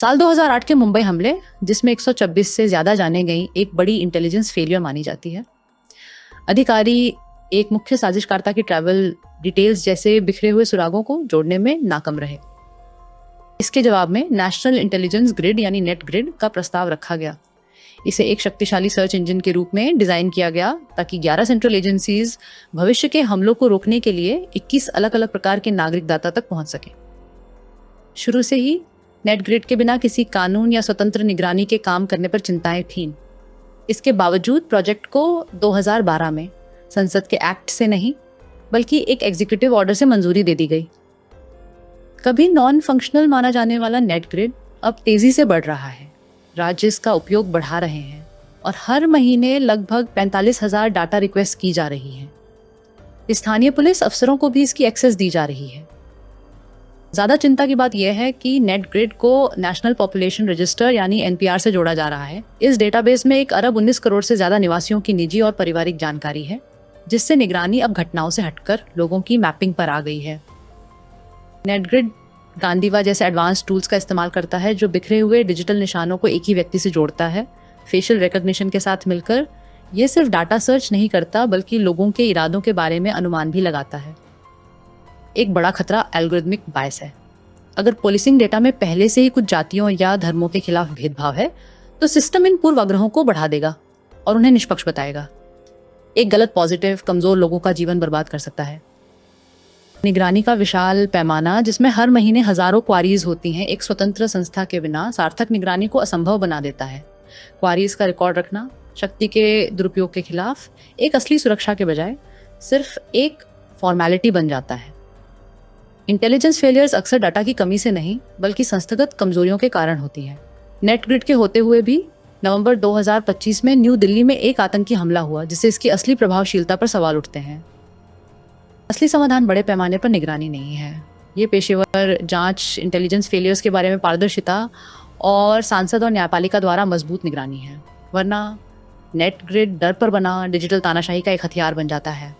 साल 2008 के मुंबई हमले, जिसमें 126 से ज़्यादा जाने गई, एक बड़ी इंटेलिजेंस फेलियर मानी जाती है। अधिकारी एक मुख्य साजिशकर्ता की ट्रैवल डिटेल्स जैसे बिखरे हुए सुरागों को जोड़ने में नाकाम रहे। इसके जवाब में नेशनल इंटेलिजेंस ग्रिड यानी नेट ग्रिड का प्रस्ताव रखा गया। इसे एक शक्तिशाली सर्च इंजन के रूप में डिज़ाइन किया गया ताकि 11 सेंट्रल एजेंसीज भविष्य के हमलों को रोकने के लिए 21 अलग अलग प्रकार के नागरिक डाटा तक पहुंच सकें। शुरू से ही नेट ग्रिड के बिना किसी कानून या स्वतंत्र निगरानी के काम करने पर चिंताएं थीं। इसके बावजूद प्रोजेक्ट को 2012 में संसद के एक्ट से नहीं बल्कि एक एग्जीक्यूटिव ऑर्डर से मंजूरी दे दी गई। कभी नॉन फंक्शनल माना जाने वाला नेट ग्रिड अब तेजी से बढ़ रहा है। राज्य इसका उपयोग बढ़ा रहे हैं और हर महीने लगभग 45,000 डाटा रिक्वेस्ट की जा रही है। स्थानीय पुलिस अफसरों को भी इसकी एक्सेस दी जा रही है। ज़्यादा चिंता की बात यह है कि नेट ग्रिड को नेशनल पॉपुलेशन रजिस्टर यानी एनपीआर से जोड़ा जा रहा है। इस डेटाबेस में 1 अरब 19 करोड़ से ज़्यादा निवासियों की निजी और पारिवारिक जानकारी है, जिससे निगरानी अब घटनाओं से हटकर लोगों की मैपिंग पर आ गई है। नेट ग्रिड गांधीवा जैसे एडवांस टूल्स का इस्तेमाल करता है, जो बिखरे हुए डिजिटल निशानों को एक ही व्यक्ति से जोड़ता है। फेशियल रिकॉग्निशन के साथ मिलकर ये सिर्फ डाटा सर्च नहीं करता बल्कि लोगों के इरादों के बारे में अनुमान भी लगाता है। एक बड़ा खतरा एल्गोरिथमिक बायस है। अगर पुलिसिंग डेटा में पहले से ही कुछ जातियों या धर्मों के खिलाफ भेदभाव है, तो सिस्टम इन पूर्वाग्रहों को बढ़ा देगा और उन्हें निष्पक्ष बताएगा। एक गलत पॉजिटिव कमजोर लोगों का जीवन बर्बाद कर सकता है। निगरानी का विशाल पैमाना, जिसमें हर महीने हजारों क्वारीज होती हैं, एक स्वतंत्र संस्था के बिना सार्थक निगरानी को असंभव बना देता है। क्वारीज का रिकॉर्ड रखना शक्ति के दुरुपयोग के खिलाफ एक असली सुरक्षा के बजाय सिर्फ एक फॉर्मेलिटी बन जाता है। इंटेलिजेंस फेलियर्स अक्सर डाटा की कमी से नहीं बल्कि संस्थागत कमजोरियों के कारण होती है। नेट ग्रिड के होते हुए भी नवंबर 2025 में न्यू दिल्ली में एक आतंकी हमला हुआ, जिससे इसकी असली प्रभावशीलता पर सवाल उठते हैं। असली समाधान बड़े पैमाने पर निगरानी नहीं है। ये पेशेवर जांच, इंटेलिजेंस फेलियर्स के बारे में पारदर्शिता और सांसद और न्यायपालिका द्वारा मजबूत निगरानी है। वरना नेट ग्रिड डर पर बना डिजिटल तानाशाही का एक हथियार बन जाता है।